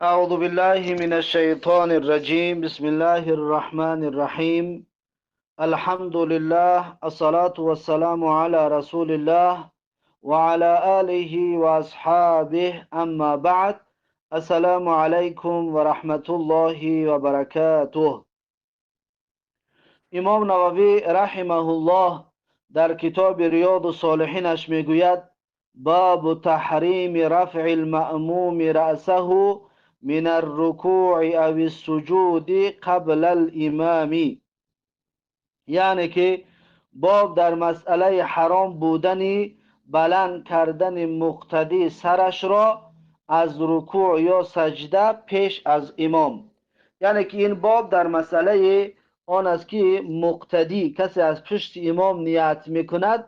أعوذ بالله من الشيطان الرجيم. بسم الله الرحمن الرحيم. الحمد لله، الصلاة والسلام على رسول الله وعلى آله وأصحابه، أما بعد. السلام عليكم ورحمة الله وبركاته. امام نووی رحمه الله در کتاب ریاض الصالحینش میگوید: باب تحریم رفع المأموم رأسه من الرکوع او السجود قبل الامام. یعنی که باب در مسئله حرام بودن بلند کردن مقتدی سرش را از رکوع یا سجده پیش از امام. یعنی که این باب در مسئله آن است که مقتدی، کسی از پشت امام نیت میکند،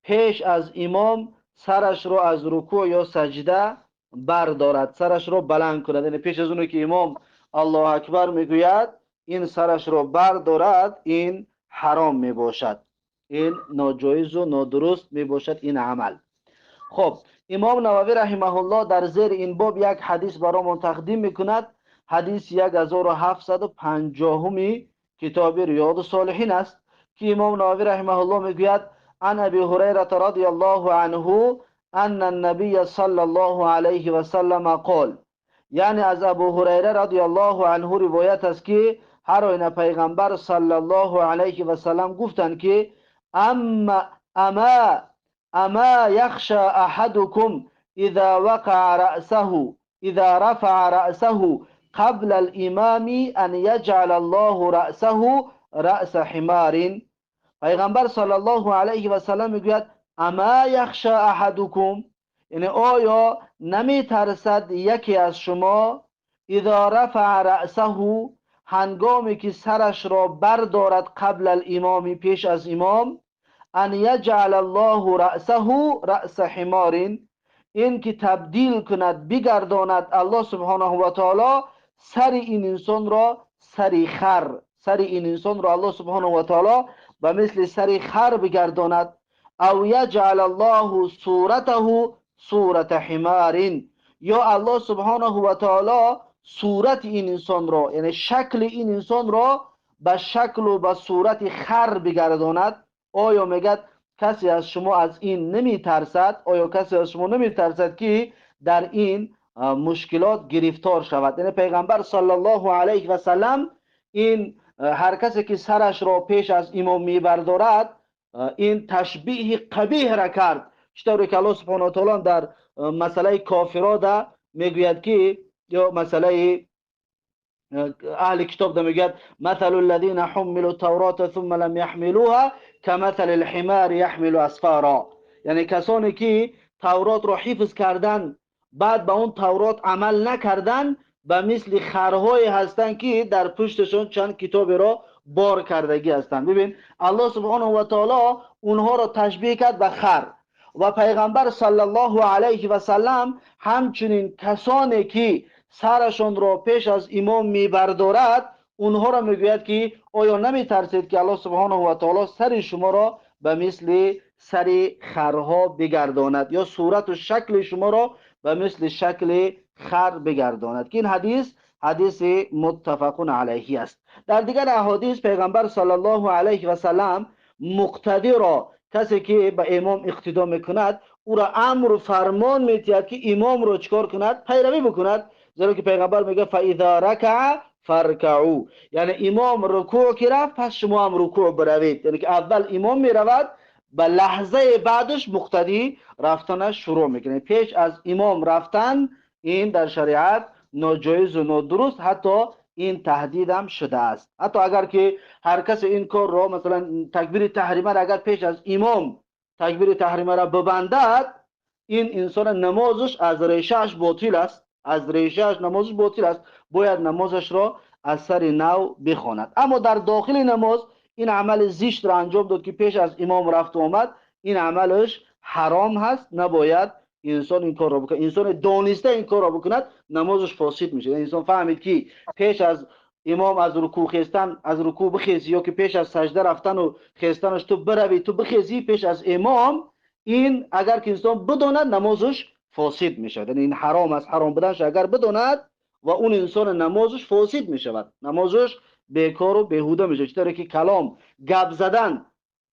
پیش از امام سرش را از رکوع یا سجده بردارد، سرش را بلند کند. یعنی پیش از اونی که امام الله اکبر میگوید این سرش را بردارد، این حرام می باشد، این ناجایز و نادرست می باشد این عمل. خب امام نووی رحمه الله در زیر این باب یک حدیث برامون تقدیم میکند. حدیث 1750 کتاب ریاض الصالحین است که امام نووی رحمه الله میگوید: عن ابی هریره رضی الله عنه ان النبی صلی الله علیه و سلم قال. یعنی از ابو هریره رضی الله عنه روایت است که هر آینه پیغمبر صلی الله علیه و سلم گفتند که اما یخشى احدكم اذا وقع رأسه اذا رفع رأسه قبل الامام ان یجعل الله رأسه رأس حمار. پیغمبر صلی الله علیه و سلم میگوید: اما یخشى احدكم، یعنی آیا نمی ترسد یکی از شما، اذا رفع رأسه، هنگامی که سرش را بردارد، قبل الامام، پیش از امام، ان یجعل الله رأسه رأس حمار، این که تبدیل کند، بگرداند الله سبحانه و تعالی سر این انسان را سر خر، سر این انسان را الله سبحانه و تعالی به مثل سر خر بگرداند. او یجعل الله صورته صورت حمار، یا الله سبحانه و تعالی صورت این انسان را، یعنی شکل این انسان را به شکل و به صورت خر بگرداند. آیا میگد کسی از شما از این نمی ترسد؟ آیا کسی از شما نمی ترسد که در این مشکلات گرفتار شود؟ یعنی پیغمبر صلی الله علیه و سلم این هر کسی که سرش را پیش از امام می بردارد، این تشبیه قبیح را کرد، چطوری که الله سبحانه و تعالی در مسئله کافرا ده میگوید که، یا مسئله اهل کتاب ده میگوید: مثل الذين حملوا التوراة ثم لم يحملوها كمثل الحمار يحمل اسفارا. یعنی کسانی که تورات را حفظ کردن بعد به اون تورات عمل نکردن، به مثل خرهای هستند که در پشتشون چند کتاب را بار کردگی هستند. ببین الله سبحانه و تعالی اونها را تشبیه کرد به خر. و پیغمبر صلی الله علیه و سلم همچنین کسانی که سرشون را پیش از امام میبردارد، اونها را میگوید که آیا نمی ترسید که الله سبحانه و تعالی سر شما را به مثل سر خرها بگرداند، یا صورت و شکل شما را به مثل شکل خر بگرداند. که این حدیث متفق علیه است. در دیگر احادیث پیغمبر صلی الله علیه و سلم مقتدی را، کسی که به امام اقتدا میکند، او را امر و فرمان میدهد که امام را چکار کند؟ پیروی بکند. زیرا که پیغمبر میگه: فاذا رکع فرکعوا، یعنی امام رکوع که رفت پس شما هم رکوع بروید. یعنی که اول امام میرود، به لحظه بعدش مقتدی رفتنش شروع میکنه. پیش از امام رفتن این در شریعت ناجایز و نادرست، حتی این تهدید هم شده است. حتی اگر که هر کس این کار را، مثلا تکبیر تحریمه را اگر پیش از امام تکبیر تحریمه را ببندد، این انسان نمازش از ریشهش باطل است، از ریشهش نمازش باطل است، باید نمازش را از سر نو بخواند. اما در داخل نماز این عمل زشت را انجام داد که پیش از امام رفت و آمد، این عملش حرام هست، نباید انسان این کار را بکنه. انسان دانسته این کار را بکند، نمازش فاسد میشه. انسان فهمید که پیش از امام از رکوع خیستن، از رکوع بخیزی، یا که پیش از سجده رفتن و خیستنش تو بروی، تو بخیزی پیش از امام، این اگر که انسان بداند نمازش فاسد میشه. یعنی این حرام است. حرام بودنش اگر بداند و اون انسان نمازش فاسد می شود، نمازش بیکار و بیهوده میشه. چطوری که کلام گپ زدن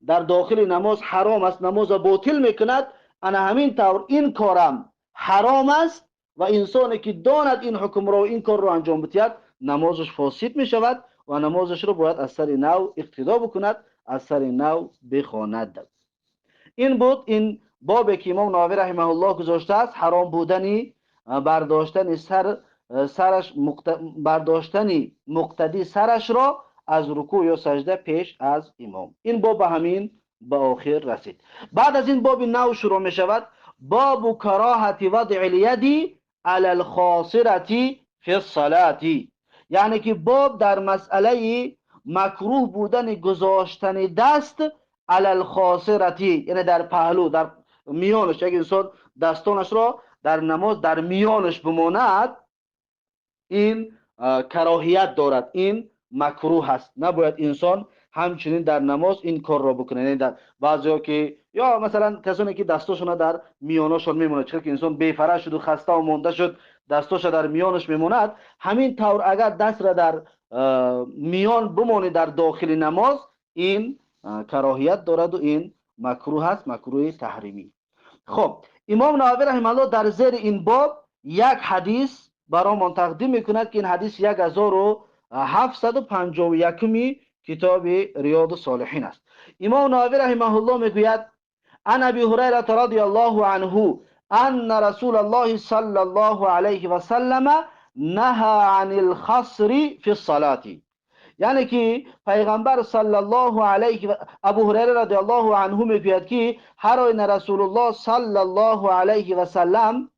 در داخل نماز حرام است، نماز باطل میکند، انا همین طور این کارم حرام است و انسانی که داند این حکم را و این کار را انجام بدهد نمازش فاسد می شود و نمازش را باید از سر نو اقتدا بکند، از سر نو بخواند. این بود این بابی که امام نووی رحمه الله گذاشته است، حرام بودنی برداشتن سرش برداشتن مقتدی سرش را از رکوع یا سجده پیش از امام. این باب همین به آخر رسید. بعد از این باب نو شروع می شود، باب کراهت وضع الید علی الخاصرة فی الصلاة، یعنی که باب در مسئله مکروه بودن گذاشتن دست علی الخاصرة، یعنی در پهلو، در میانش. یک انسان دستانش را در نماز در میانش بماند، این کراهیت دارد، این مکروه است، نباید انسان همچنین در نماز این کار را بکنه. یعنی در بعضیا که یا مثلا کسانی که دستاشون در میانشون میمونه، چون که انسان بی‌فره شد و خسته و مونده شد، دستاش در میانش میموند، همین طور اگر دست را در میان بمونه در داخل نماز، این کراهیت دارد و این مکروه است، مکروه تحریمی. خب امام نووی رحمه الله در زیر این باب یک حدیث برامون تقدیم میکند که این حدیث 1751 کتاب ریاض الصالحین است. امام نووی رحمه الله میگوید: عن ابی هریره رضی الله عنه ان رسول الله صلی الله علیه و سلم نهى عن الخصر فی الصلاة، یعنی که پیغمبر صلی الله علیه و ابو هریره رضی الله عنه میگوید که هر آن رسول الله صلی الله علیه و سلم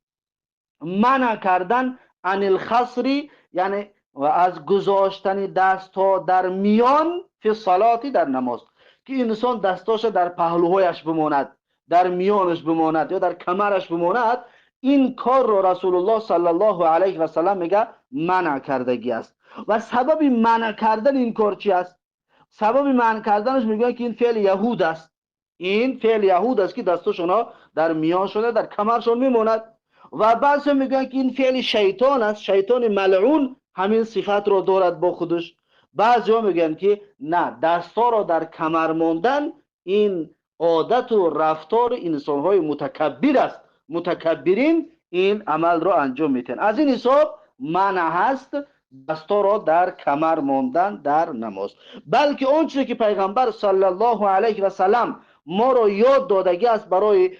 منع کردن عن الخصر، یعنی و از گذاشتن دست ها در میان فی الصلاة، در نماز، که انسان دستاش در پهلوهایش بماند، در میانش بماند یا در کمرش بماند، این کار را رسول الله صلی الله علیه و سلم میگه منع کردگی است. و سبب منع کردن این کار چی است؟ سبب منع کردنش میگن که این فعل یهود است، این فعل یهود است که دستاشون در میان شده در کمرشون میماند. و بعضی میگن که این فعل شیطان است، شیطان ملعون همین صفت رو دارد با خودش. بعضی ها میگن که نه، دستا را در کمر ماندن این عادت و رفتار انسان‌های متکبر است، متکبرین این عمل را انجام میتن. از این حساب منع هست دستا را در کمر ماندن در نماز. بلکه اون چیزی که پیغمبر صلی الله علیه و سلم ما را یاد دادگی است برای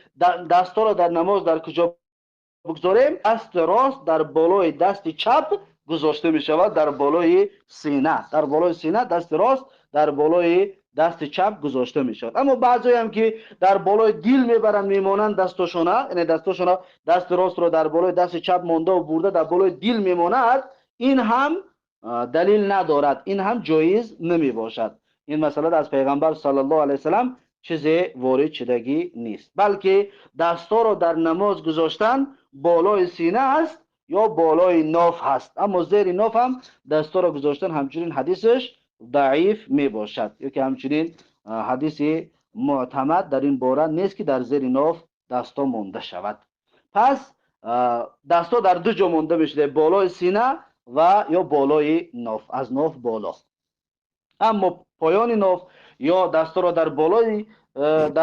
دستا را در نماز در کجا بگذاریم، دست راست در بالای دست چپ گذاشته می شود، در بالای سینه، در بالای سینه دست راست در بالای دست چپ گذاشته می شود. اما بعضی هم که در بالای دیل میبرن میمانند دستاشون، یعنی دستاشون دست راست رو در بالای دست چپ مانده و برده در بالای دیل میماند، این هم دلیل ندارد، این هم جایز نمی باشد. این مسئله از پیغمبر صلی الله علیه و سلم چیزی وارد شدگی نیست. بلکه دستا رو در نماز گذاشتن بالای سینه است یا بالای ناف هست، اما زیر ناف هم دستا رو گذاشتن همچنین حدیثش ضعیف می باشد، یا که همچنین حدیث معتمد در این باره نیست که در زیر ناف دستا مانده شود. پس دستا در دو جا مانده میشه، بالای سینه و یا بالای ناف، از ناف بالا. اما پایان ناف یا دستا را در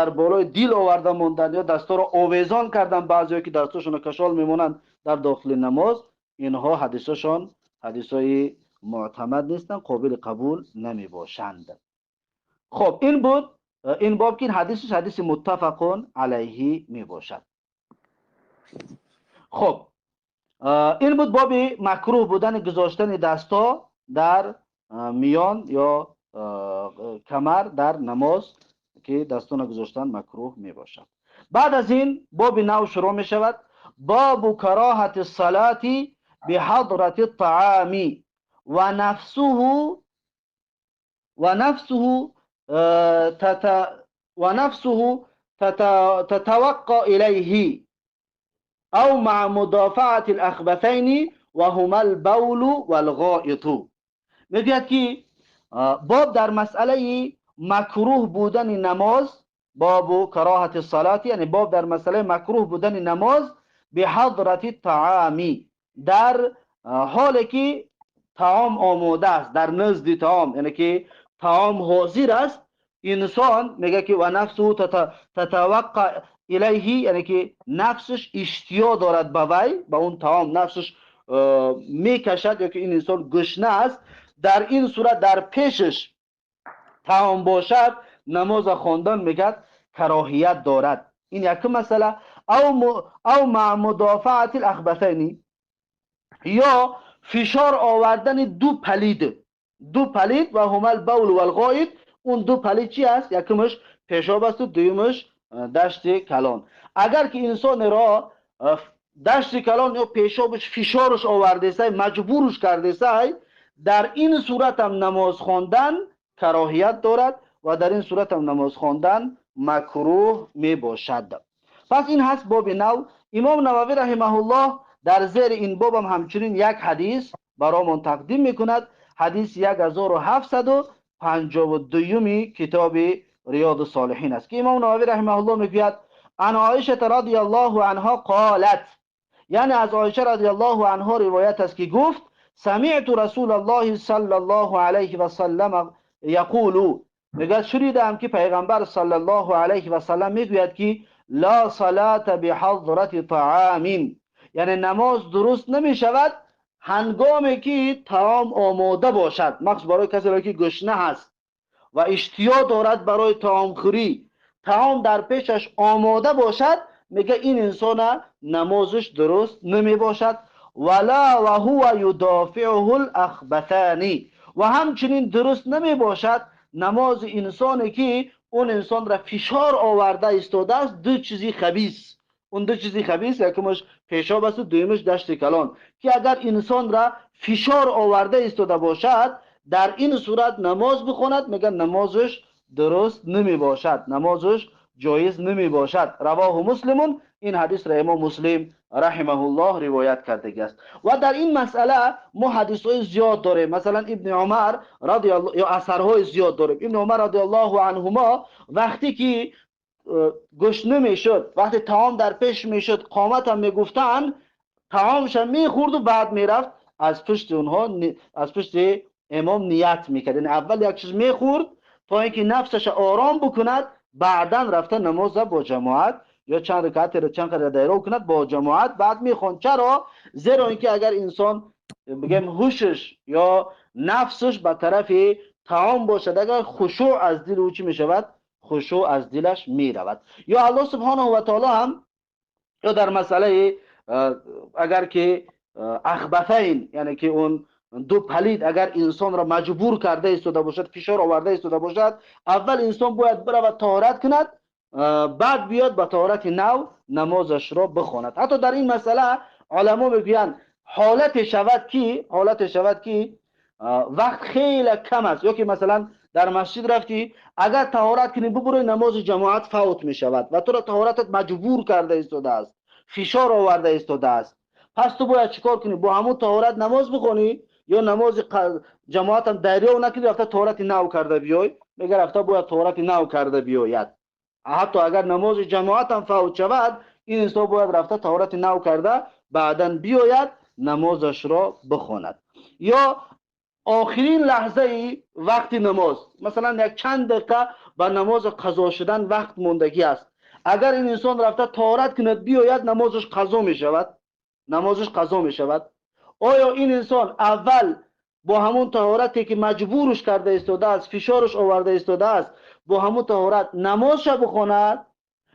بالای دیل آورده موندن یا دستا را آویزان کردن، بعضی که دستاشون کشال میمونند در داخل نماز، اینها حدیثشان حدیثای معتمد نیستن، قابل قبول نمی باشند. خب این بود این باب که این حدیثش حدیث متفقون علیه می باشد. خب این بود باب مکروه بودن گذاشتن دستا در میان یا کمر در نماز، که دستان گذاشتن مکروه می باشد. بعد از این باب نو شروع می شود، باب کراهت الصلاة بحضرة الطعام و نفسه تتوقع الیه او مع مدافعة الاخبثین و هما البول والغائط. میگوید که باب در مسئله مکروه بودن نماز، باب کراهت الصلاة، یعنی باب در مسئله مکروه بودن نماز به حضرت الطعام، در حالی که طعام آماده است در نزد طعام، یعنی که طعام حاضر است، انسان میگه که و نفسه تتوقع الیه، یعنی که نفسش اشتیا دارد به وی، به اون طعام نفسش میکشد، یا که این انسان گشنه است، در این صورت در پیشش طعام باشد، نماز خواندن میگه کراهیت دارد. این یک مسئله. او مع مدافعت الاخبثین، یا فشار آوردن دو پلید و هما البول و الغایط. اون دو پلید چی است؟ یکمش پیشاب است و دویمش دشت کلان. اگر که انسان را دشت کلان یا پیشابش فشارش آورده سای، مجبورش کرده سای، در این صورت هم نماز خواندن کراهیت دارد و در این صورت هم نماز خواندن مکروه می باشد. پس این هست باب نو. امام نووی رحمه الله در زیر این باب هم همچنین یک حدیث برامون تقدیم میکند، حدیث 1752 کتاب ریاض الصالحین است، که امام نووی رحمه الله میگوید عن عایشه رضی الله عنها قالت، یعنی از عایشه رضی الله عنها روایت است که گفت سمعت رسول الله صلی الله علیه و سلم یقول، میگه شنیدم که پیغمبر صلی الله علیه و سلم میگوید که لا صلات بحضرت طعام، یعنی نماز درست نمی شود هنگامی که طعام آماده باشد، مخصوص برای کسی که گشنه هست و اشتیا دارد برای طعام خوری، طعام در پیشش آماده باشد، میگه این انسان نمازش درست نمی باشد. ولا و هو یدافعه الاخبثانی، و همچنین درست نمی باشد نماز انسانی که اون انسان را فشار آورده ایستاده است دو چیزی خبیث. اون دو چیزی خبیث، یکمش پیشاب است و دویمش دشت کلان، که اگر انسان را فشار آورده ایستاده باشد در این صورت نماز بخواند، میگن نمازش درست نمی باشد، نمازش جایز نمی باشد. رواه مسلمون، این حدیث را امام مسلم رحمه الله روایت کرده است. و در این مسئله ما حدیث های زیاد داریم، مثلا ابن عمر رضی الله، یا اثرهای زیاد داریم. ابن عمر رضی الله عنهما وقتی که گشنه میشد، وقتی طعام در پیش میشد، قامت هم میگفتن، طعامش میخورد و بعد میرفت از پشت اونها، از پشت امام نیت میکرد، یعنی اول یک چیز میخورد تا اینکه نفسش آرام بکند، بعدا رفته نماز با جماعت یا چند رکعت را چند دایره کند با جماعت، بعد میخوند. چرا؟ زیرا اینکه اگر انسان بگیم هوشش یا نفسش به طرف طعام باشد، اگر خشوع از دل او چی میشود؟ خشوع از دلش میرود. یا الله سبحانه و تعالی هم یا در مسئله اگر که اخبثین، یعنی که اون دو پلید اگر انسان را مجبور کرده ایستاده باشد، فشار آورده ایستاده باشد، اول انسان باید برود طهارت کند، بعد بیاد با طهارت نو نمازش را بخواند. حتی در این مسئله علما میگویند حالت شود که وقت خیلی کم است، یا که مثلا در مسجد رفتی، اگر طهارت کنی ببروی نماز جماعت فوت می شود و تو را طهارتت مجبور کرده ایستاده است، فشار آورده ایستاده است، پس تو باید چیکار کنی؟ با همون طهارت نماز بخونی، یا نماز جماعت هم دریو نکنی رفته طهارت نو کرده بیای، میگه رفته باید طهارت نو کرده بیاید. حتی اگر نماز جماعت هم فوت شود، این انسان باید رفته طهارت نو کرده بعداً بیاید نمازش را بخواند. یا آخرین لحظه وقت نماز، مثلا یک چند دقیقه به نماز قضا شدن وقت موندگی است، اگر این انسان رفته طهارت کند بیاید، نمازش قضا می شود. آیا این انسان اول با همون طهارتی که مجبورش کرده ایستاده است، فشارش آورده ایستاده است، با همون طهارت نمازش بخواند،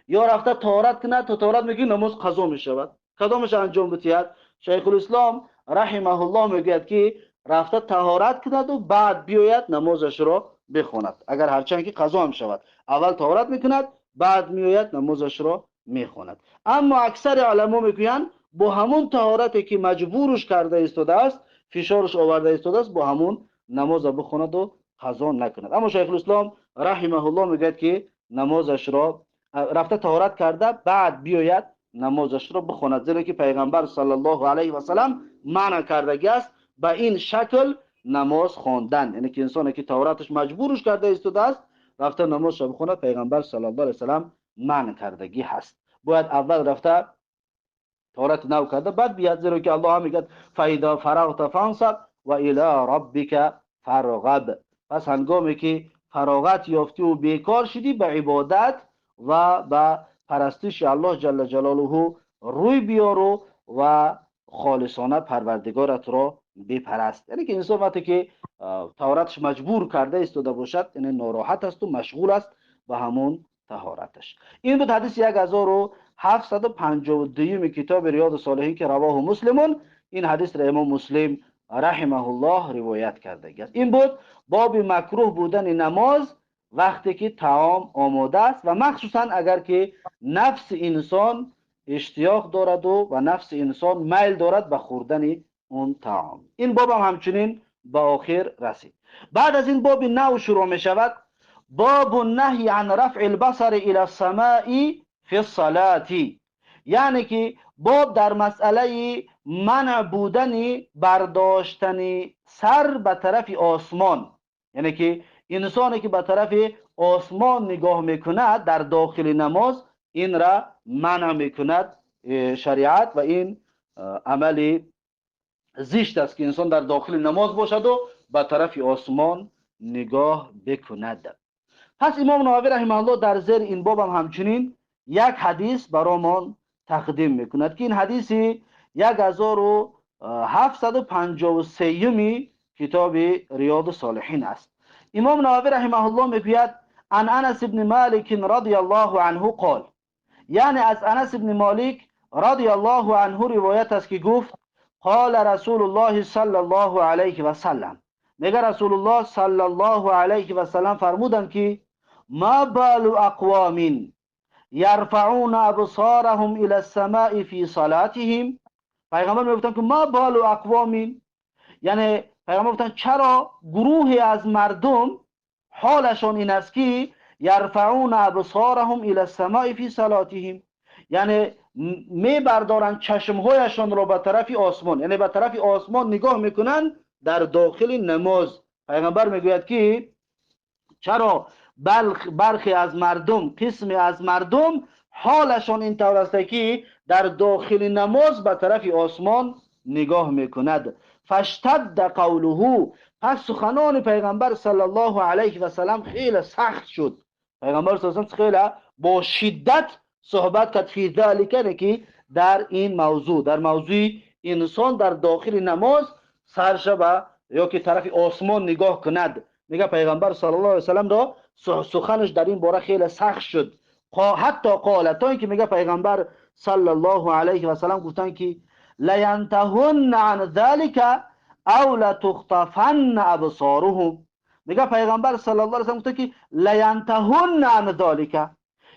یا رفته طهارت کند تا طهارت میگی نماز قضا می شود؟ کدامش انجام بتید؟ شیخ الاسلام رحمه الله میگوید که رفته طهارت کند و بعد بیاید نمازش را بخواند، اگر هرچند که قضا هم شود، اول طهارت میکند بعد میآید نمازش را میخواند. اما اکثر علما میگویند با همون طهارتی که مجبورش کرده ایستاده است، فشارش آورده ایستاده است، با همون نماز بخواند و قضا نکند. اما شیخ الاسلام رحمه الله میگوید که نمازش را رفته طهارت کرده بعد بیاید نمازش را بخواند، زیرا که پیغمبر صلی الله علیه و سلم منع کردگی است به این شکل نماز خواندن، یعنی که انسانی که طهارتش مجبورش کرده ایستاده است رفته نمازش را بخواند، پیغمبر صلی الله علیه و سلم منع کردگی هست. باید اول رفته طهارت نو کرده بعد بیاد، زیرا که الله هم میگه فاذا فرغت فانصب و الی ربک فرغب. پس هنگامی که فراغت یافتی و بیکار شدی به عبادت و به پرستش الله جل جلاله روی بیارو و خالصانه پروردگارت را بپرست. یعنی که انسان وقتی که طهارتش مجبور کرده ایستاده باشد، یعنی ناراحت است و مشغول است به همون طهارتش. این بود حدیث 1752 کتاب ریاض الصالحین که رواه مسلمون. این حدیث را امام مسلم رحمه الله روایت کرده است. این بود باب مکروه بودن نماز وقتی که طعام آماده است و مخصوصا اگر که نفس انسان اشتیاق دارد و نفس انسان میل دارد به خوردن اون طعام. این باب هم همچنین به آخر رسید. بعد از این باب نو شروع می شود، باب النهی عن رفع البصر الى السماء فی الصلاة. یعنی که باب در مسئله منع بودن برداشتن سر به طرف آسمان، یعنی که انسانی که به طرف آسمان نگاه میکند در داخل نماز، این را منع میکند شریعت و این عمل زشت است که انسان در داخل نماز باشد و به طرف آسمان نگاه بکند. پس امام نووی رحمه الله در زیر این باب هم همچنین یک حدیث برامون تقدیم میکند که این حدیث 1753 کتاب ریاض الصالحین است. امام نووی رحمه الله میگوید عن انس بن مالک رضی الله عنه قال، یعنی از انس بن مالک رضی الله عنه روایت است که گفت قال رسول الله صلی الله علیه و سلم، میگه رسول الله صلی الله علیه و سلم فرمودند که ما بال اقوام یرفعون ابصارهم الى السماء فی صلاتهم. پیغمبر میگفتن که ما بال اقوام، یعنی پیغمبر گفتن چرا گروهی از مردم حالشون این است که یرفعون ابصارهم الى السماء فی صلاتهم، یعنی می بردارن چشمهایشان را به طرف آسمان، یعنی به طرف آسمان نگاه میکنن در داخل نماز. پیغمبر میگوید که چرا برخی از مردم، قسمی از مردم حالشان این طور است که در داخل نماز به طرف آسمان نگاه میکند. فاشتد قوله، پس سخنان پیغمبر صلی الله علیه و سلم خیلی سخت شد. پیغمبر صلی الله علیه و سلم خیلی با شدت صحبت کرد فی ذلک، که در این موضوع، در موضوع انسان در داخل نماز سرش به یا که طرف آسمان نگاه کند. میگه پیغمبر صلی الله علیه و سلم را سخنش در این باره خیلی سخت شد. حتی قال، تا اینکه میگه پیغمبر صلی الله علیه و سلم گفتن که لینتهن عن ذلك او لتخطفن ابصارهم. میگه پیغمبر صلی الله علیه و سلم گفتن که لینتهن عن ذلك،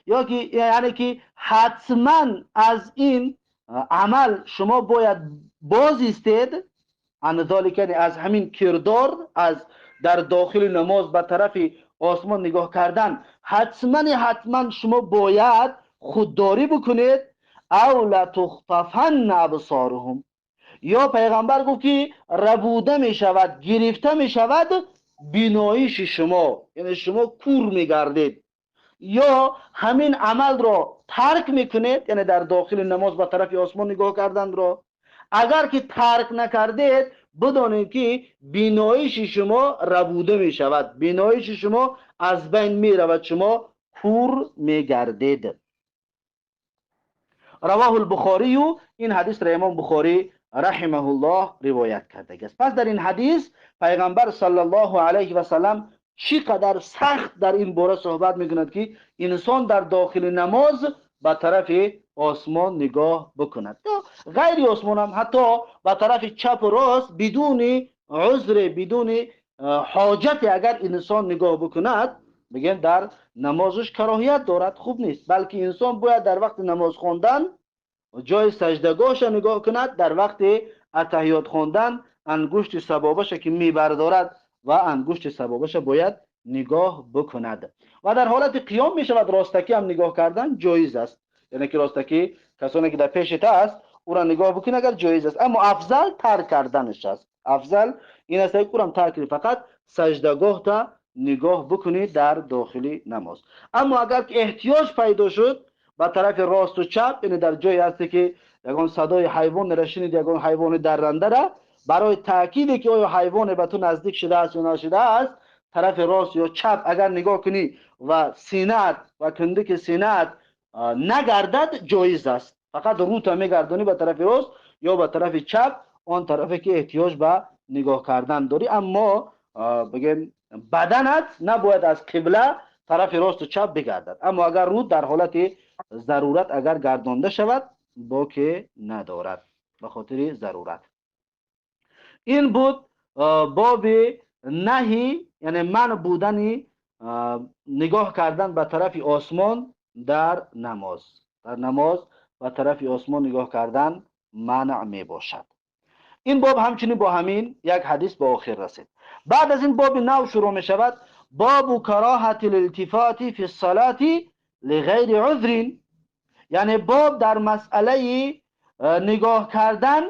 یا که یعنی که حتما از این عمل شما باید باز ایستید. عن ذلك یعنی از همین کردار، از در داخل نماز به طرف آسمان نگاه کردن، حتما شما باید خودداری بکنید. او لتخطفن ابصارهم، یا پیغمبر گفت که ربوده می شود، گرفته می شود بیناییش شما، یعنی شما کور می گردید، یا همین عمل را ترک میکنید، یعنی در داخل نماز به طرف آسمان نگاه کردن را. اگر که ترک نکردید بدانید که بیناییش شما ربوده می شود، بیناییش شما از بین می رود، شما کور می گردید. رواه البخاری، و این حدیث را امام بخاری رحمه الله روایت کرده است. پس در این حدیث پیغمبر صلی الله علیه و سلم چقدر سخت در این باره صحبت میکند که انسان در داخل نماز به طرف آسمان نگاه بکند، غیر آسمان هم حتی به طرف چپ و راست بدون عذر، بدون حاجت اگر انسان نگاه بکند، بگن در نمازش کراهیت دارد، خوب نیست. بلکه انسان باید در وقت نماز خواندن جای سجدگاهش نگاه کند، در وقت اتحیات خواندن انگشت سبابش که میبردارد و انگشت سبابش باید نگاه بکند. و در حالت قیام می شود راستکی هم نگاه کردن جایز است، یعنی که راستکی کسانی که در پیشت است او را نگاه بکنه اگر جایز است، اما افضل ترک کردنش است. افضل این است که او ترک، فقط سجدگاه تا نگاه بکنی در داخل نماز. اما اگر که احتیاج پیدا شد به طرف راست و چپ، یعنی در جایی هستی که یگان صدای حیوان را شنید، یگان حیوان درنده را، برای تأکیدی که آیا حیوان به تو نزدیک شده است یا نشده است، طرف راست یا چپ اگر نگاه کنی و سینه‌ات و کندک سینه‌ات نگردد جایز است. فقط روت میگردونی به طرف راست یا به طرف چپ، آن طرفی که احتیاج به نگاه کردن داری. اما بگیم بدنت نباید از قبله طرف راست و چپ بگردد. اما اگر رود در حالت ضرورت اگر گردانده شود باکی ندارد، به خاطر ضرورت. این بود باب نهی، یعنی من بودن نگاه کردن به طرف آسمان در نماز. در نماز به طرف آسمان نگاه کردن منع می باشد. این باب همچنین با همین یک حدیث به آخر رسید. بعد از این باب نو شروع می شود، باب کراهت الالتفات فی الصلاة لغیر عذر، یعنی باب در مسئله نگاه کردن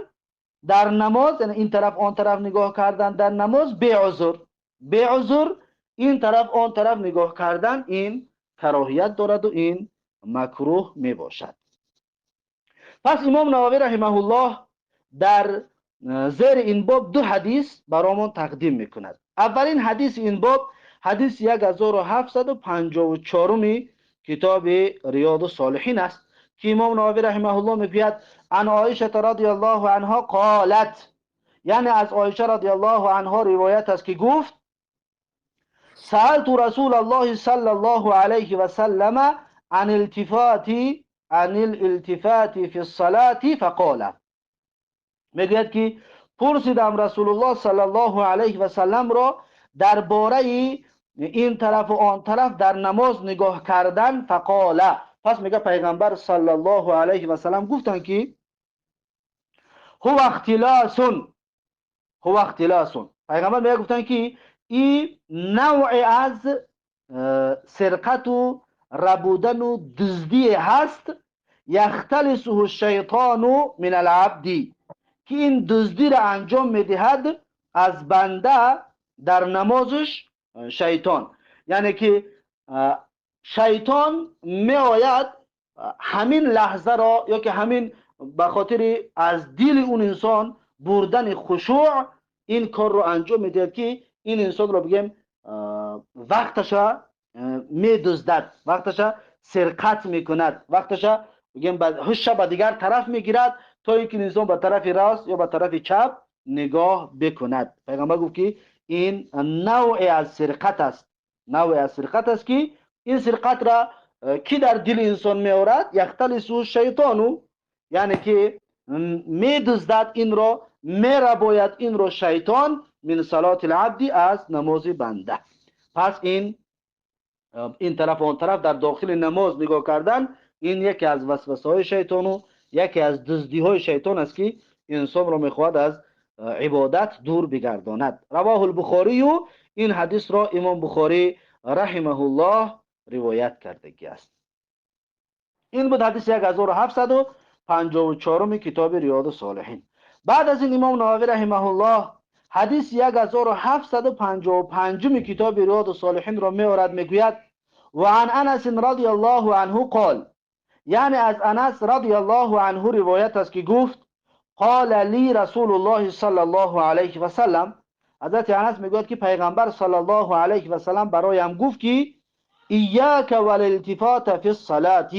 در نماز، یعنی این طرف آن طرف نگاه کردن در نماز به عذر. به عذر این طرف آن طرف نگاه کردن این کراهیت دارد و این مکروه می باشد. پس امام نووی رحمه الله در زیر این باب دو حدیث برامون تقدیم میکند. اولین حدیث این باب حدیث 1754 کتاب ریاض الصالحین است که امام نووی رحمه الله میگوید عن عایشه رضی الله عنها قالت، یعنی از عایشه رضی الله عنها روایت است که گفت سألت رسول الله صلی الله علیه و سلم عن الالتفات فی الصلاة فقال، میگوید که پرسیدم رسول الله صلی الله علیه و سلم را درباره این طرف و آن طرف در نماز نگاه کردن. فقال، پس میگه پیغمبر صلی الله علیه و سلم گفتن که هو اختلاس. پیغمبر میگه گفتن که این نوع از سرقت و ربودن و دزدی هست، یختلسه الشیطان من العبد، که این دزدی را انجام میدهد از بنده در نمازش شیطان. یعنی که شیطان می آید همین لحظه را، یا که همین به خاطر از دل اون انسان بردن خشوع این کار رو انجام میدهد که این انسان رو بگیم وقتش می دزدد، وقتش سرقت میکند، وقتش بگیم هوش به دیگر طرف میگیرد تا اینکه انسان به طرف راست یا به طرف چپ نگاه بکند. پیغمبر گفت که این نوع از سرقت است، نوع از سرقت است که این سرقت را کی در دل انسان می آورد؟ یختلسه الشیطان، یعنی که می دزدد این را، می رباید این را شیطان من صلات العبد، از نماز بنده. پس این طرف و آن طرف در داخل نماز نگاه کردن این یکی از وسوسه های شیطان و یکی از دزدی های شیطان است که انسان را میخواهد از عبادت دور بگرداند. رواه البخاری، و این حدیث را امام بخاری رحمه الله روایت کرده است. این بود حدیث 1754 کتاب ریاض الصالحین. بعد از این امام نووی رحمه الله حدیث 1755 کتاب ریاض الصالحین را میآورد، میگوید و عن انس رضی الله عنه قال، یعنی از انس رضی الله عنه روایت است که گفت قال لی رسول الله صلی الله علیه و سلم، حضرت انس میگوید که پیغمبر صلی الله علیه و سلم برایم گفت که ایاک والالتفات فی الصلاة،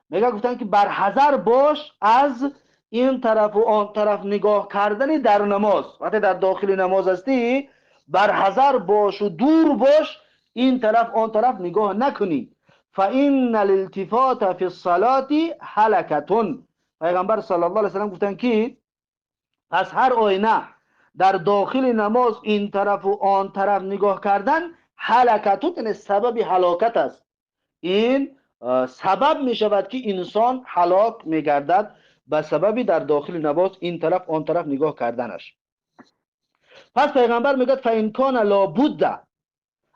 میگه گفتن که برحذر باش از این طرف و آن طرف نگاه کردن در نماز. وقتی در داخل نماز هستی برحذر باش و دور باش، این طرف آن طرف نگاه نکنی. فإن الالتفات فی الصلاة هلکتون، پیغمبر صلی الله علیه و سلم گفتن که پس هر آینه در داخل نماز این طرف و آن طرف نگاه کردن هلکتون، یعنی سبب هلاکت است. این سبب می شود که انسان هلاک می گردد به سببی در داخل نماز این طرف آن طرف نگاه کردنش. پس پیغمبر میگه فإن کان لابد،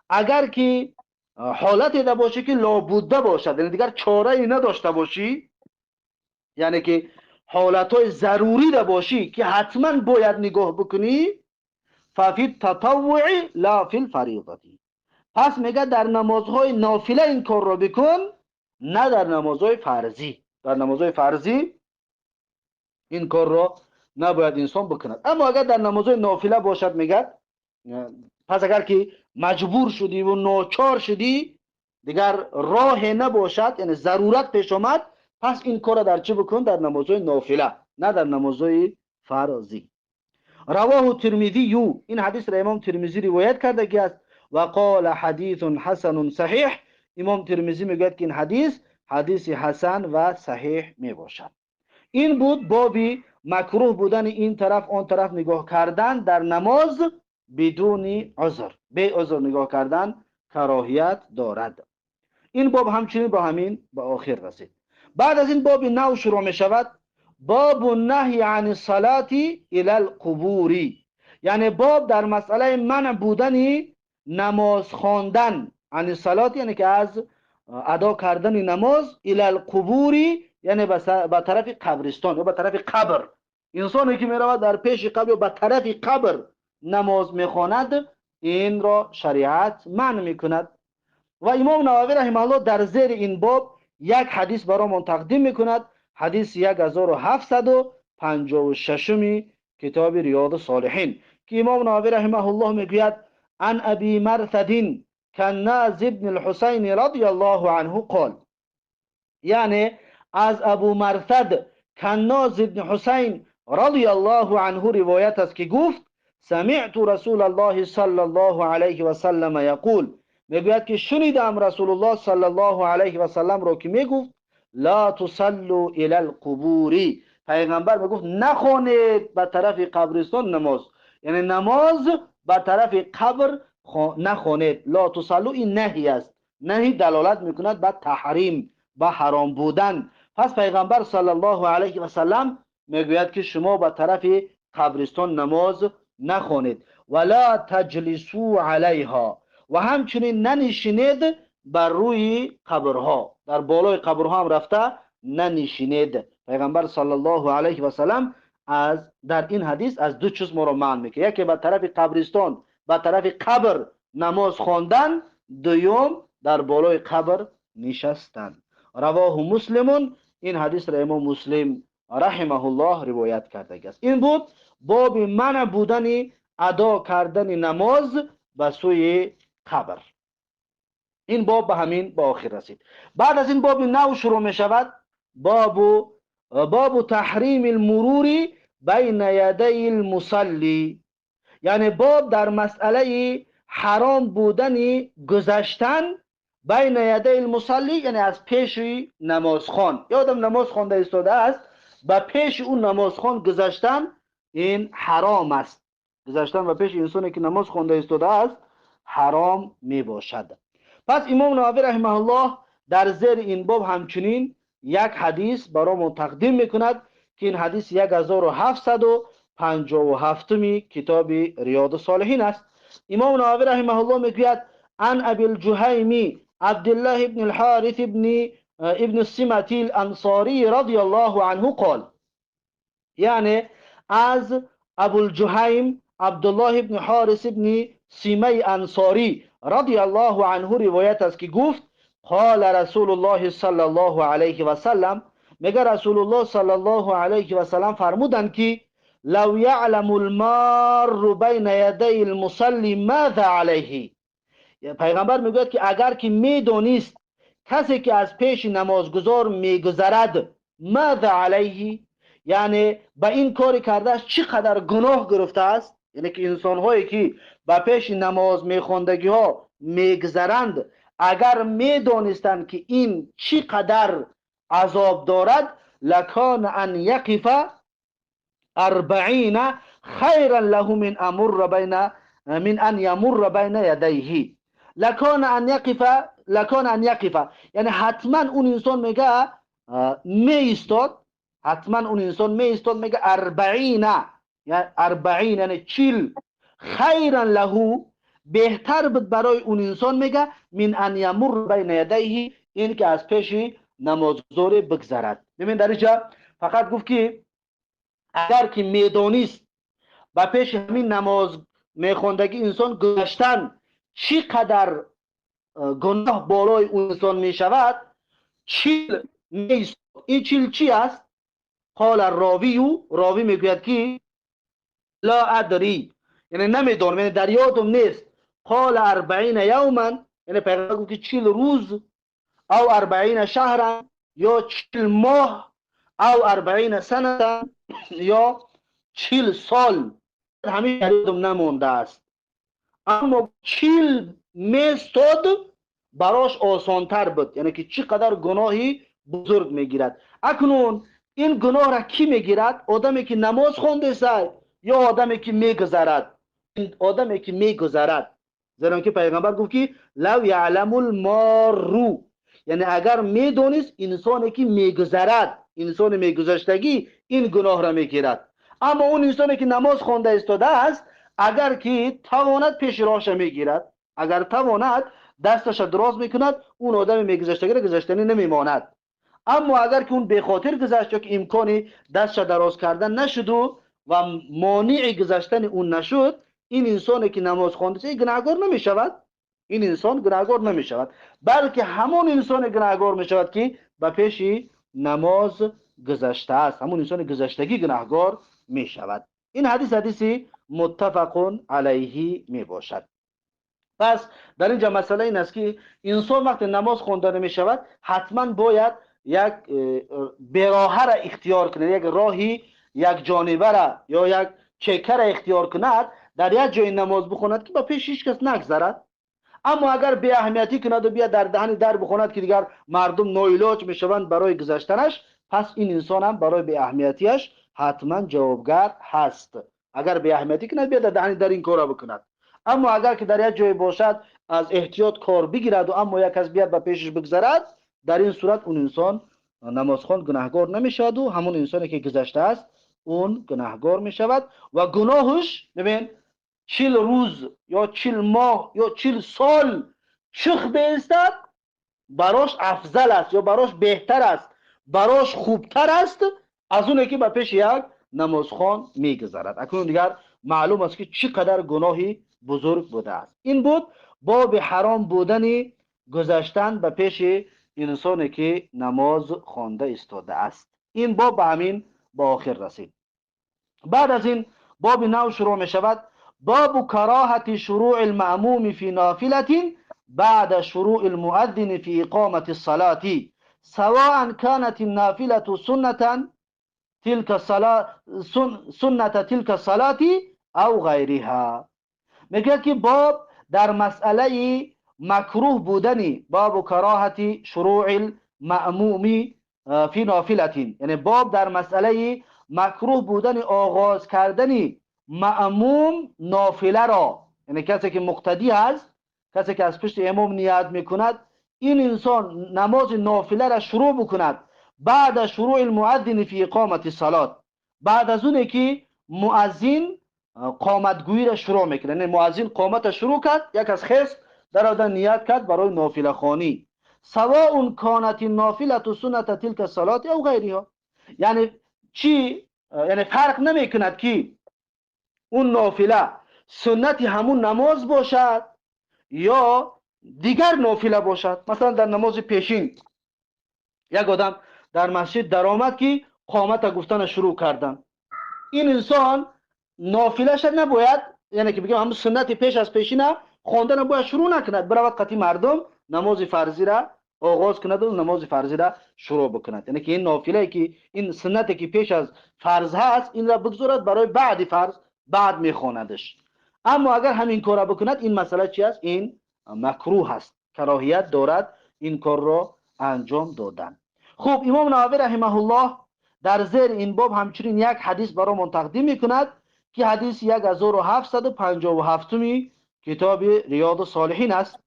اگر که حالتی ده باشه که لابد باشد، یعنی دیگر چاره ای نداشته باشی، یعنی که حالتهای ضروری ده باشی که حتما باید نگاه بکنی، ففی التطوع لا فی الفریضه، پس میگه در نمازهای نافله این کار رو بکن، نه در نمازهای فرضی. در نمازهای فرضی این کار را نباید انسان بکند. اما اگر در نماز نافله باشد، میگه پس اگر که مجبور شدی و ناچار شدی، دیگر راه نباشد، یعنی ضرورت پیش آمد، پس این کار را در چه بکن؟ در نماز نافله، نه در نماز فرضی. رواه ترمذی، این حدیث را امام ترمذی روایت کرده است و قال حدیث حسن صحیح. امام ترمذی میگوید که این حدیث حسن و صحیح می باشد. این بود بابی مکروه بودن این طرف آن طرف نگاه کردن در نماز بدون عذر، به عذر نگاه کردن کراهیت دارد. این باب همچنین با همین به آخر رسید. بعد از این باب نو شروع می شود، باب النهی عن الصلاة الى القبور، یعنی باب در مسئله منع بودن نماز خواندن، عن الصلاة یعنی که از ادا کردن نماز، الى القبور یعنی به طرف قبرستان یا به طرف قبر. انسانی که می رود در پیش قبر یا به طرف قبر نماز می خواند، این را شریعت منع می کند. و امام نووی رحمه الله در زیر این باب یک حدیث برامون تقدیم میکند، حدیث 1756 کتاب ریاض الصالحین، که امام نووی رحمه الله میگوید عن ابی مرثد کناز ابن الحسین رضی الله عنه قال، یعنی از ابو مرثد کناز ابن حسین رضی الله عنه روایت است که گفت سمعت رسول الله صلی الله علیه و سلم یقول، میگوید که شنیدم رسول الله صلی الله علیه و سلم را که میگفت لا تصلوا الی القبور، پیغمبر میگفت نخوانید به طرف قبرستان نماز، یعنی نماز به طرف قبر نخوانید. لا تصلوا این نهی است، نهی دلالت میکند به تحریم، به حرام بودن. پس پیغمبر صلی الله علیه و سلم میگوید که شما به طرف قبرستان نماز نخوانید. ولا تجلسوا علیها، و همچنین ننشینید بر روی قبرها، در بالای قبرها هم رفته ننشینید. پیغمبر صلی الله علیه و سلم در این حدیث از دو چیز ما را منع میکنه، یکی به طرف قبرستان، به طرف قبر نماز خواندن، دوم در بالای قبر نشستن. رواه مسلم، این حدیث را امام مسلم رحمه الله روایت کرده است. این بود باب منع بودن ادا کردن نماز به سوی قبر. این باب به همین با آخر رسید. بعد از این باب نو شروع می شود، باب تحریم المرور بین یدی المصلی، یعنی باب در مسئله حرام بودن گذشتن بین یدی المصلی، یعنی از پیش نمازخوان. یادم نماز خوانده ایستاده است، به پیش اون نمازخوان گذشتن این حرام است. گذشتن به پیش انسانی که نماز خوانده ایستاده است حرام می باشد. پس امام نووی رحمه الله در زیر این باب همچنین یک حدیث برامون تقدیم میکند که این حدیث 1757 کتاب ریاض الصالحین است. امام نووی رحمه الله میگوید عن ابی الجهیم عبدالله ابن الحارث ابن السمتی الانصاری رضی الله عنه قال، یعنی از ابو الجهیم عبدالله ابن حارث ابن سیمه انصاری رضی الله عنه روایت است که گفت قال رسول الله صلی الله علیه و سلم، میگه رسول الله صلی الله علیه و سلم فرمودند که لو یعلم المار بین یدی المصلی ماذا علیه، پیغمبر میگوید که اگر که میدونست کسی که از پیش نمازگزار میگذرد ماذا علیه، یعنی به این کاری کرده است چقدر گناه گرفته است، یعنی که انسان هایی که به پیش نماز میخواندگی ها میگذرند اگر میدانستند که این چقدر عذاب دارد، لکان ان یقف 40 خیرا له من ان یمر بین یدیه. لکان ان یقف یعنی حتما اون انسان میگه می ایستاد، حتما اون انسان می ایستاد، میگه 40 یعنی 40 خیرا له بهتر بود برای اون انسان، میگه من ان یمر بین یدیه، این که از پیش نمازگزار بگذرد. ببین در اینجا فقط گفت که اگر که میدانست با پیش همین نماز میخواندگی انسان گذشتن چقدر گناه بالای اون انسان میشود، 40 نیست. این 40 چی است؟ قال الراوی، راوی میگوید که لا ادری، یعنی نمیدونم، یعنی در یادم نیست. قال 40 یوما، یعنی پیغمبر گفت که 40 روز، او 40 شهرا، یا 40 ماه، او 40 سنه، یا 40 سال. همین در یادم نمونده است. اما 40 میستاد براش آسانتر بود، یعنی که چقدر گناهی بزرگ میگیرد. اکنون این گناه را کی میگیرد؟ آدمی که نماز خونده سای یا آدمی که میگذرد؟ این آدمی که میگذرد، زیرا که پیغمبر گفت که لو یعلم المارو، یعنی اگر میدونست انسانی که میگذرد، انسان میگذشتگی این گناه را میگیرد. اما اون انسانی که نماز خونده ایستاده است، اگر که تواند پیش راهش میگیرد، اگر تواند دستش دراز میکند، اون آدم میگذشتگی را گذشتنی نمیماند. اما اگر که اون به خاطر گذشت که امکانی دستش دراز کردن نشد و مانع گذشتن اون نشد، این انسانی که نماز خوانده است گناهگار نمیشود. این انسان گناهگار نمیشود، بلکه همون انسان گناهگار میشود که به پیش نماز گذشته است. همون انسان گذشتگی گناهگار میشود. این حدیث متفق علیه می باشد. پس در اینجا مسئله این است که انسان وقتی نماز خوانده می شود حتما باید یک براه را اختیار کند، یک راهی، یک جانبه را یا یک چکه را اختیار کند، در یک جای نماز بخواند که با پیش هیچ کس نگذرد. اما اگر به اهمیتی کند و بیا در دهن در بخواند که دیگر مردم ناعلاج میشوند برای گذشتنش، پس این انسان هم برای به اهمیتیش حتما جوابگر هست. اگر به اهمیتی کند بیا در دهن در این کار بکند. اما اگر که در یک جای باشد از احتیاط کار بگیرد و اما یک کس بیاد به پیشش بگذرد، در این صورت اون انسان نمازخوان گناهگار نمیشود و همون انسانی که گذشته است اون گناهگار میشود و گناهش ببین 40 روز یا 40 ماه یا 40 سال چخ بیستد براش افضل است یا براش بهتر است، براش خوبتر است از اونه که به پیش یک نمازخوان میگذرد. اکنون دیگر معلوم است که چقدر گناهی بزرگ بوده است. این بود باب حرام بودن گذشتن به پیش انسانی که نماز خوانده ایستاده است. این باب به همین با آخر رسید. بعد از این باب نو شروع می شود. باب کراهت شروع المأموم في نافلة بعد شروع المؤذن في إقامة الصلاة سواء كانت النافلة سنة تلك الصلاة او غیرها. میگه که باب در مسئله مکروه بودنی، باب کراهت شروع المأموم فی نافلة، یعنی باب در مسئله مکروه بودن آغاز کردن مأموم نافله را، یعنی کسی که مقتدی است، کسی که از پشت امام نیت میکند، این انسان نماز نافله را شروع بکند بعد شروع المؤذن فی اقامت الصلاة، بعد از اونه که مؤذن قامتگویی را شروع میکنه. یعنی مؤذن قامت شروع کرد، یک از خست در آدن نیت کرد برای نافله خوانی. سواء کانت النافله سنة تلك الصلاة او غیرها، یعنی چی؟ یعنی فرق نمی کند که اون نافله سنت همون نماز باشد یا دیگر نافله باشد. مثلا در نماز پیشین یک آدم در مسجد در آمد که قامت گفتن شروع کردن، این انسان نافله شد نباید، یعنی که بگیم همون سنت پیش از پیشینه خواندن نباید شروع نکند، برود قطعی مردم نماز فرضی را آغاز کند و نماز فرضی را شروع بکند. یعنی که این نافله که این سنتی که پیش از فرض هست این را بگذارد برای بعد فرض، بعد میخواندش. اما اگر همین کار را بکند این مسئله چی است؟ این مکروه است، کراهیت دارد این کار را انجام دادن. خب امام نووی رحمه الله در زیر این باب همچنین یک حدیث برامون تقدیم میکند که حدیث 1757 کتاب ریاض الصالحین است.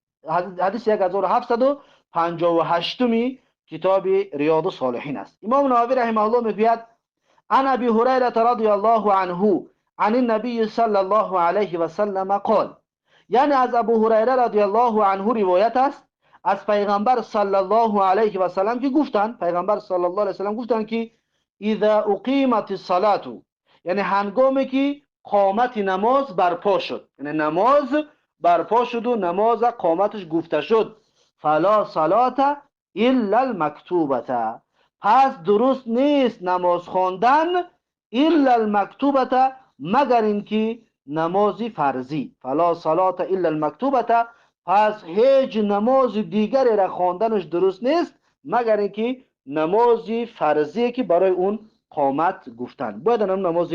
حدیث 1758 کتاب ریاض الصالحین است. امام نووی رحمه الله میگوید عن ابی هریره رضی الله عنه عن النبی صلی الله علیه و سلم قال، یعنی از ابو هریره رضی الله عنه روایت است از پیغمبر صلی الله علیه و سلم که گفتند، پیغمبر صلی الله علیه و سلم گفتند که اذا اقیمت الصلاة، یعنی هنگامی که قامت نماز برپا شد، یعنی نماز برپا شد و نماز قامتش گفته شد، فلا صلاة الا المکتوبه، پس درست نیست نماز خواندن الا المکتوبه، مگر اینکه نماز فرضی. فلا صلات الا المکتوبه، پس هیچ نماز دیگری را خواندنش درست نیست مگر اینکه نماز فرضی که برای اون قامت گفتن، باید نماز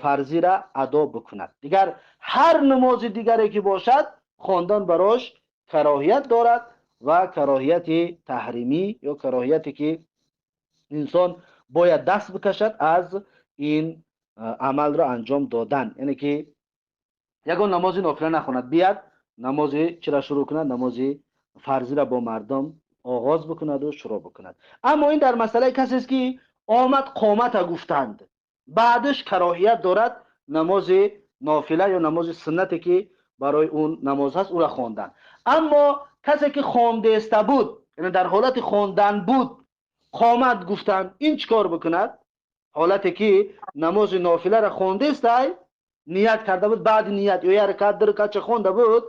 فرضی را ادا بکند. دیگر هر نماز دیگری که باشد خواندن براش کراهیت دارد و کراهیت تحریمی یا کراهیتی که انسان باید دست بکشد از این عمل را انجام دادن. یعنی که یگان نماز نافله نخواند، بیاد نماز چرا شروع کند، نماز فرضی را با مردم آغاز بکند و شروع بکند. اما این در مسئله کسی است که آمد قامت گفتند، بعدش کراهیت دارد نماز نافله یا نماز سنتی که برای اون نماز هست او را خواندن. اما کسی که خوانده است بود، یعنی در حالت خواندن بود قامت گفتند، این چیکار بکند؟ حالتی که نماز نافله را خوانده است، نیت کرده بود، بعد نیت یا رکعت در رکعت خوانده بود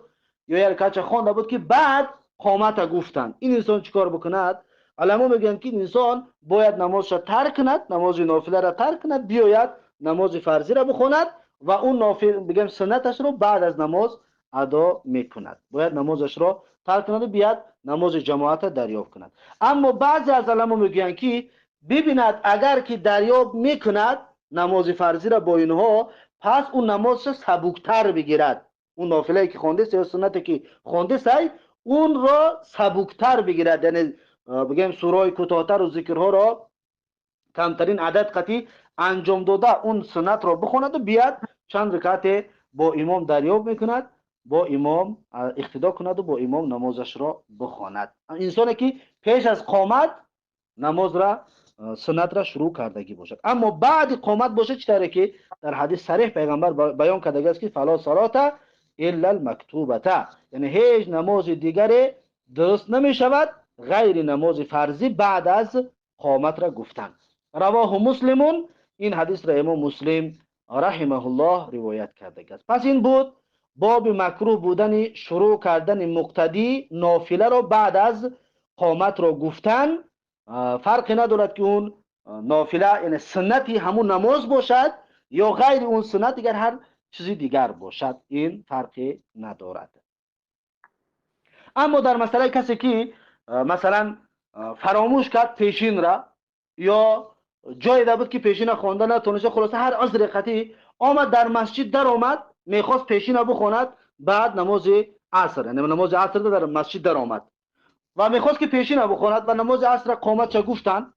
یا رکعت خوانده بود که بعد قامت گفتند، این انسان چیکار بکند؟ علما میگن که انسان باید نمازش را ترک کند، نماز نافله را ترک کند، بیاید نماز فرضی را بخواند و اون نافله بگم سنتش رو بعد از نماز ادا میکند. باید نمازش را ترک کند و بیاد نماز جماعت دریافت کند. اما بعضی از علما میگن که ببیند اگر که دریافت میکند نماز فرضی را با اینها، پس اون نمازش سبکتر بگیرد، اون نافله که خوانده است یا سنتی که خوانده است اون را سبکتر بگیرد، یعنی بگیم سورای کوتاه‌تر و ذکرها را کمترین عدد قطعی انجام داده اون سنت را بخواند و بیاد چند رکعت با امام دریافت میکند، با امام اقتدا کند و با امام نمازش را بخواند. انسانی که پیش از قامت نماز را سنت را شروع کردگی باشد. اما بعد قامت باشد چطوره که در حدیث صریح پیغمبر بیان کرده است که فلا صلات الا المکتوبه، یعنی هیچ نماز دیگری درست نمی شود غیر نماز فرضی بعد از قامت را گفتن. رواه مسلمون، این حدیث را امام مسلم رحمه الله روایت کرده است. پس این بود باب مکروه بودن شروع کردن مقتدی نافله را بعد از قامت را گفتن. فرقی ندارد که اون نافله یعنی سنتی همون نماز باشد یا غیر اون سنت دیگر هر چیزی دیگر باشد، این فرقی ندارد. اما در مسئله کسی که مثلا فراموش کرد پیشین را یا جایی ده بود که پیشین خوانده نتونسته، خلاصه هر عذر قطعی آمد در مسجد در آمد میخواست پیشین بخواند، بعد نماز عصر یعنی نماز عصر در مسجد در آمد و میخواست که پیشین بخواند و نماز عصر قامت چه گفتن،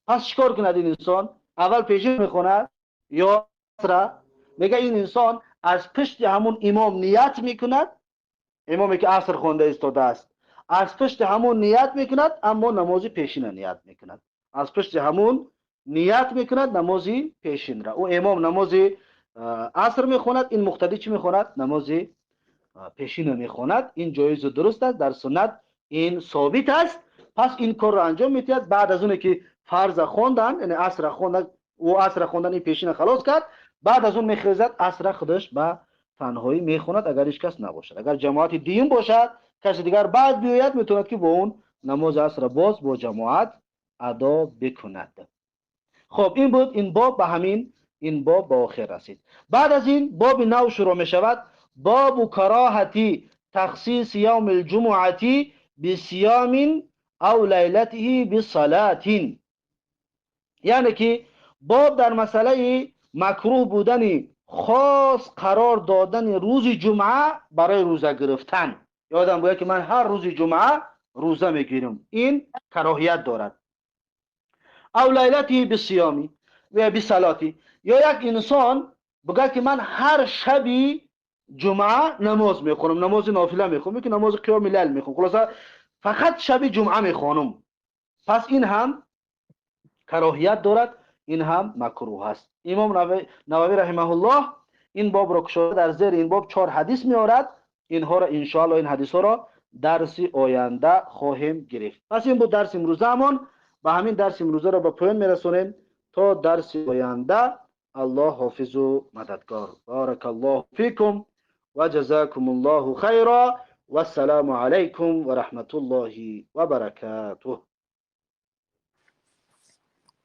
پس چیکار کند این انسان؟ اول پیشین میخواند یا عصر؟ میگه این انسان از پشت همون امام نیت میکند، امامی که عصر خوانده ایستاده است از پشت همون نیت میکند اما نمازی پیشین نیت میکند، از پشت همون نیت میکند نمازی پیشین را. او امام نمازی عصر میخواند، این مقتدی چی میخواند؟ نمازی پیشین میخواند. این جایز و درست است، در سنت این ثابت است. پس این کار را انجام میدهد بعد از اون که فرض خواندن یعنی عصر خواندن او عصر خواندن این پیشین خلاص کرد، بعد از اون میخریزد عصر خودش به تنهایی میخواند اگر هیچ کس نباشد. اگر جماعت دیم باشد کسی دیگر بعد بیاید میتوند که با اون نماز عصر باز با جماعت ادا بکند. خب این بود این باب، به همین این باب با آخر رسید. بعد از این باب نو شروع می شود، باب کراهتی تخصیص یوم الجمعه بصیام او لیلته بصلاه، یعنی که باب در مسئله مکروه بودن خاص قرار دادن روز جمعه برای روزه گرفتن. یادم باید که من هر روز جمعه روزه میگیرم، این کراهیت دارد. او لیلته بصیامی و بصلاتی، یا یک انسان بگه که من هر شبی جمعه نماز میخونم، نماز نافله میخونم که نماز قیام لیل میخونم، خلاصه فقط شب جمعه میخونم، پس این هم کراهیت دارد، این هم مکروه است. امام نووی رحمه الله این باب را کشاده در زیر این باب 4 حدیث میارد، اینها را ان شاء الله این حدیث ها را درس آینده خواهیم گرفت. پس این بود درس امروزمون، با همین درس امروزه را به پایان میرسونیم تا درس آینده. الله حافظ و مددگار. بارک الله فیکم و جزاکم الله خیرا و السلام علیکم و رحمت الله و برکاته.